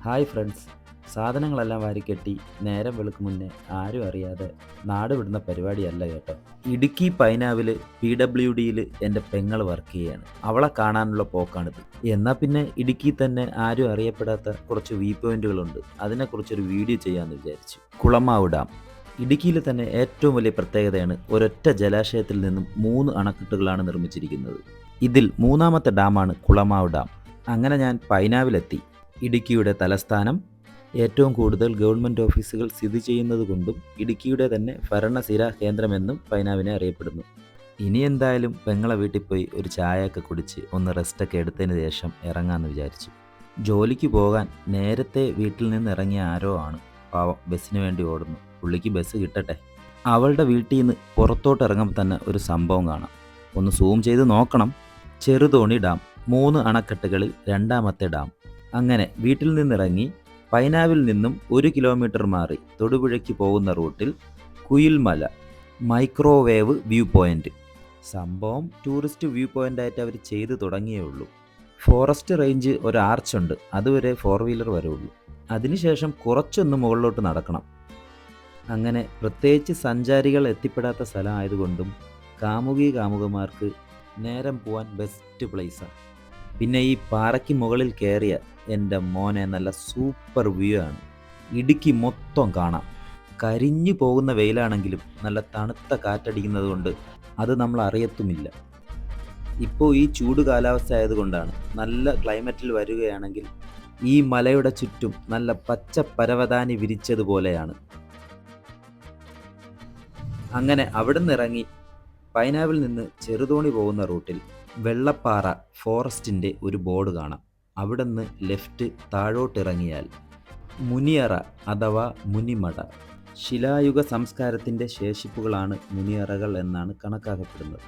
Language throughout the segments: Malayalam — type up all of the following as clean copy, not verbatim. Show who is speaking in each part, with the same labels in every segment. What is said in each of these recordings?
Speaker 1: Hi friends. സാധനങ്ങളെല്ലാം വാരിക്കെട്ടി നേരം വെളുക്കും മുന്നേ ആരും അറിയാതെ നാട് വിടുന്ന പരിപാടിയല്ല കേട്ടോ. ഇടുക്കി പൈനാവിൽ PWDയിൽ എൻ്റെ പെങ്ങൾ വർക്ക് ചെയ്യാണ്. അവളെ കാണാനുള്ള പോക്കാണിത്. എന്നാൽ പിന്നെ ഇടുക്കി തന്നെ ആരും അറിയപ്പെടാത്ത കുറച്ച് വ്യൂ പോയിന്റുകളുണ്ട്. അതിനെക്കുറിച്ചൊരു വീഡിയോ ചെയ്യാമെന്ന് വിചാരിച്ചു. കുളമാവ് ഡാം ഇടുക്കിയിലെ തന്നെ ഏറ്റവും വലിയ പ്രത്യേകതയാണ് ഒരൊറ്റ ജലാശയത്തിൽ നിന്നും 3 അണക്കെട്ടുകളാണ് നിർമ്മിച്ചിരിക്കുന്നത്. ഇതിൽ മൂന്നാമത്തെ ഡാമാണ് കുളമാവ് ഡാം. അങ്ങനെ ഞാൻ പൈനാവിലെത്തി. ഇടുക്കിയുടെ തലസ്ഥാനം, ഏറ്റവും കൂടുതൽ ഗവൺമെൻറ് ഓഫീസുകൾ സ്ഥിതി ചെയ്യുന്നതുകൊണ്ടും ഇടുക്കിയുടെ തന്നെ ഭരണസിരാ കേന്ദ്രമെന്നും പൈനാവിനെ അറിയപ്പെടുന്നു. ഇനി എന്തായാലും പെങ്ങളെ വീട്ടിൽ പോയി ഒരു ചായയൊക്കെ കുടിച്ച് ഒന്ന് റെസ്റ്റൊക്കെ എടുത്തതിന് ശേഷം ഇറങ്ങാമെന്ന് വിചാരിച്ചു. ജോലിക്ക് പോകാൻ നേരത്തെ വീട്ടിൽ നിന്ന് ഇറങ്ങിയ ആരോ ആണ്. പാവം ബസ്സിന് വേണ്ടി ഓടുന്നു. പുള്ളിക്ക് ബസ് കിട്ടട്ടെ. അവളുടെ വീട്ടിൽ നിന്ന് പുറത്തോട്ട് ഇറങ്ങുമ്പോൾ തന്നെ ഒരു സംഭവം കാണാം. ഒന്ന് സൂം ചെയ്ത് നോക്കണം. ചെറുതോണി ഡാം, 3 അണക്കെട്ടുകളിൽ രണ്ടാമത്തെ ഡാം. അങ്ങനെ വീട്ടിൽ നിന്നിറങ്ങി പൈനാവിൽ നിന്നും 1 കിലോമീറ്റർ മാറി തൊടുപുഴയ്ക്ക് പോകുന്ന റൂട്ടിൽ കുയിൽമല മൈക്രോവേവ് വ്യൂ പോയിൻ്റ്. സംഭവം ടൂറിസ്റ്റ് വ്യൂ പോയിൻ്റായിട്ട് അവർ ചെയ്തു തുടങ്ങിയേ ഉള്ളൂ. ഫോറസ്റ്റ് റേഞ്ച് ഒരു ആർച്ചുണ്ട്, അതുവരെ 4 വീലർ വരുള്ളൂ. അതിനുശേഷം കുറച്ചൊന്ന് മുകളിലോട്ട് നടക്കണം. അങ്ങനെ പ്രത്യേകിച്ച് സഞ്ചാരികൾ എത്തിപ്പെടാത്ത സ്ഥലമായതുകൊണ്ടും കാമുകന്മാർക്ക് നേരം പോവാൻ ബെസ്റ്റ് പ്ലേസാണ്. പിന്നെ ഈ പാറയ്ക്ക് മുകളിൽ കയറിയ എൻ്റെ മോനെ നല്ല സൂപ്പർ വ്യൂ ആണ്. ഇടുക്കി മൊത്തം കാണാം. കരിഞ്ഞു പോകുന്ന വെയിലാണെങ്കിലും നല്ല തണുത്ത കാറ്റടിക്കുന്നത് കൊണ്ട് അത് നമ്മൾ അറിയത്തുമില്ല. ഇപ്പോൾ ഈ ചൂട് കാലാവസ്ഥ ആയതുകൊണ്ടാണ്. നല്ല ക്ലൈമറ്റിൽ വരികയാണെങ്കിൽ ഈ മലയുടെ ചുറ്റും നല്ല പച്ച പരവതാനി വിരിച്ചതുപോലെയാണ്. അങ്ങനെ അവിടെ നിന്ന് ഇറങ്ങി പൈനാവിൽ നിന്ന് ചെറുതോണി പോകുന്ന റൂട്ടിൽ വെള്ളപ്പാറ ഫോറസ്റ്റിൻ്റെ ഒരു ബോർഡ് കാണാം. അവിടെ നിന്ന് ലെഫ്റ്റ് താഴോട്ടിറങ്ങിയാൽ മുനിയറ അഥവാ മുനിമട. ശിലായുഗ സംസ്കാരത്തിൻ്റെ ശേഷിപ്പുകളാണ് മുനിയറകൾ എന്നാണ് കണക്കാക്കപ്പെടുന്നത്.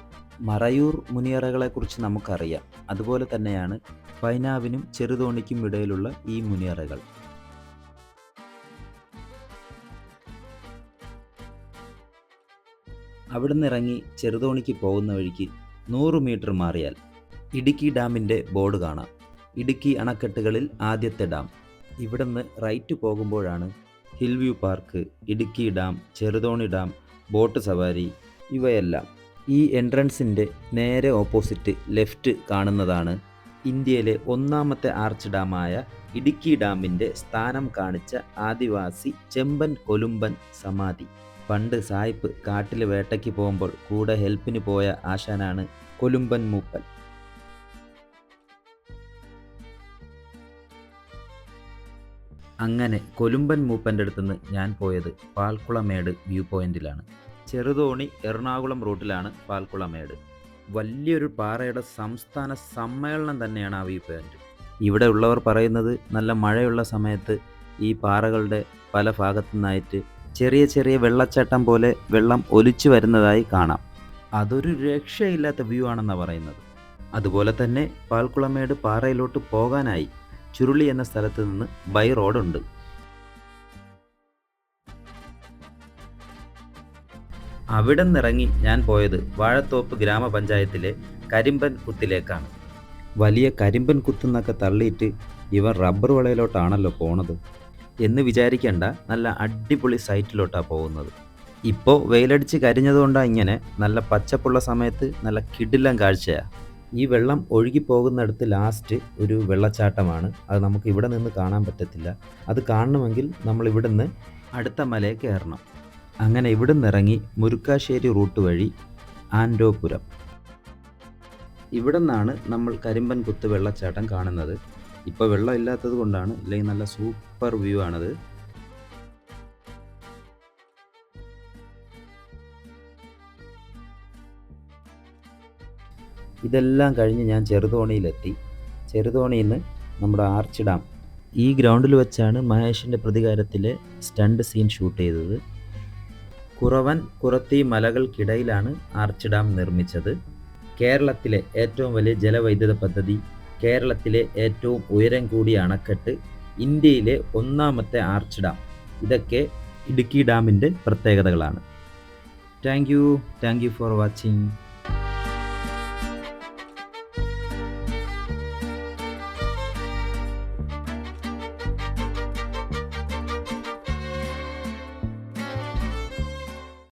Speaker 1: മറയൂർ മുനിയറകളെക്കുറിച്ച് നമുക്കറിയാം. അതുപോലെ തന്നെയാണ് പൈനാവിനും ചെറുതോണിക്കും ഇടയിലുള്ള ഈ മുനിയറകൾ. അവിടെ നിന്ന് ഇറങ്ങി ചെറുതോണിക്ക് പോകുന്ന വഴിക്ക് 100 മീറ്റർ മാറിയാൽ ഇടുക്കി ഡാമിൻ്റെ ബോർഡ് കാണാം. ഇടുക്കി അണക്കെട്ടുകളിൽ ആദ്യത്തെ ഡാം. ഇവിടെ നിന്ന് റൈറ്റ് പോകുമ്പോഴാണ് hill view park, Idukki dam, Cheruthoni dam, boat സവാരി ഇവയെല്ലാം. ഈ എൻട്രൻസിൻ്റെ നേരെ ഓപ്പോസിറ്റ് ലെഫ്റ്റ് കാണുന്നതാണ് ഇന്ത്യയിലെ 1ാമത്തെ ആർച്ച് ഡാമായ ഇടുക്കി ഡാമിൻ്റെ സ്ഥാനം കാണിച്ച ആദിവാസി ചെമ്പൻ കൊലുമ്പൻ സമാധി. പണ്ട് സായിപ്പ് കാട്ടിൽ വേട്ടയ്ക്ക് പോകുമ്പോൾ കൂടെ ഹെൽപ്പിന് പോയ ആശാനാണ് കൊലുമ്പൻ മൂപ്പൻ. അങ്ങനെ കൊലുമ്പൻ മൂപ്പൻ്റെ അടുത്തുനിന്ന് ഞാൻ പോയത് പാൽക്കുളമേട് വ്യൂ പോയിന്റിലാണ്. ചെറുതോണി എറണാകുളം റൂട്ടിലാണ് പാൽക്കുളമേട്. വലിയൊരു പാറയുടെ സംസ്ഥാന സമ്മേളനം തന്നെയാണ് ആ വ്യൂ പോയിന്റ്. ഇവിടെ ഉള്ളവർ പറയുന്നത് നല്ല മഴയുള്ള സമയത്ത് ഈ പാറകളുടെ പല ഭാഗത്തു നിന്നായിട്ട് ചെറിയ ചെറിയ വെള്ളച്ചാട്ടം പോലെ വെള്ളം ഒലിച്ചു വരുന്നതായി കാണാം. അതൊരു രക്ഷയില്ലാത്ത വ്യൂ ആണെന്നാണ് പറയുന്നത്. അതുപോലെ തന്നെ പാൽക്കുളമേട് പാറയിലോട്ട് പോകാനായി ചുരുളി എന്ന സ്ഥലത്ത് നിന്ന് ബൈ റോഡുണ്ട്. അവിടെ നിന്നിറങ്ങി ഞാൻ പോയത് വാഴത്തോപ്പ് ഗ്രാമപഞ്ചായത്തിലെ കരിമ്പൻ കുത്തിലേക്കാണ്. വലിയ കരിമ്പൻ കുത്തെന്നൊക്കെ തള്ളിയിട്ട് ഇവർ റബ്ബർ വളയിലോട്ടാണല്ലോ പോണത് എന്ന് വിചാരിക്കേണ്ട. നല്ല അടിപൊളി സൈറ്റിലോട്ടാണ് പോകുന്നത്. ഇപ്പോൾ വെയിലടിച്ച് കരിഞ്ഞതുകൊണ്ടാണ് ഇങ്ങനെ. നല്ല പച്ചപ്പുള്ള സമയത്ത് നല്ല കിടിലം കാഴ്ചയാണ്. ഈ വെള്ളം ഒഴുകി പോകുന്നിടത്ത് ലാസ്റ്റ് ഒരു വെള്ളച്ചാട്ടമാണ്. അത് നമുക്ക് ഇവിടെ നിന്ന് കാണാൻ പറ്റത്തില്ല. അത് കാണണമെങ്കിൽ നമ്മൾ ഇവിടെ നിന്ന് അടുത്ത മലയിൽ കയറണം. അങ്ങനെ ഇവിടെ നിന്ന് ഇറങ്ങി മുരുക്കാശ്ശേരി റൂട്ട് വഴി ആൻഡോപുരം. ഇവിടെ നിന്നാണ് നമ്മൾ കരിമ്പൻ കുത്ത് വെള്ളച്ചാട്ടം കാണുന്നത്. ഇപ്പോൾ വെള്ളം ഇല്ലാത്തത് കൊണ്ടാണ്, ഇല്ലെങ്കിൽ നല്ല സൂപ്പർ വ്യൂ ആണത്. ഇതെല്ലാം കഴിഞ്ഞ് ഞാൻ ചെറുതോണിയിലെത്തി. ചെറുതോണിയിൽ നിന്ന് നമ്മുടെ ആർച്ച് ഡാം. ഈ ഗ്രൗണ്ടിൽ വെച്ചാണ് മഹേഷിൻ്റെ പ്രതികാരത്തിലെ സ്റ്റണ്ട് സീൻ ഷൂട്ട് ചെയ്തത്. കുറവൻ കുറത്തി മലകൾക്കിടയിലാണ് ആർച്ച് ഡാം നിർമ്മിച്ചത്. കേരളത്തിലെ ഏറ്റവും വലിയ ജലവൈദ്യുത പദ്ധതി, കേരളത്തിലെ ഏറ്റവും ഉയരം കൂടിയ അണക്കെട്ട്, ഇന്ത്യയിലെ 1ാമത്തെ ആർച്ച് ഡാം. ഇതൊക്കെ ഇടുക്കി ഡാമിൻ്റെ പ്രത്യേകതകളാണ്. Thank you for watching.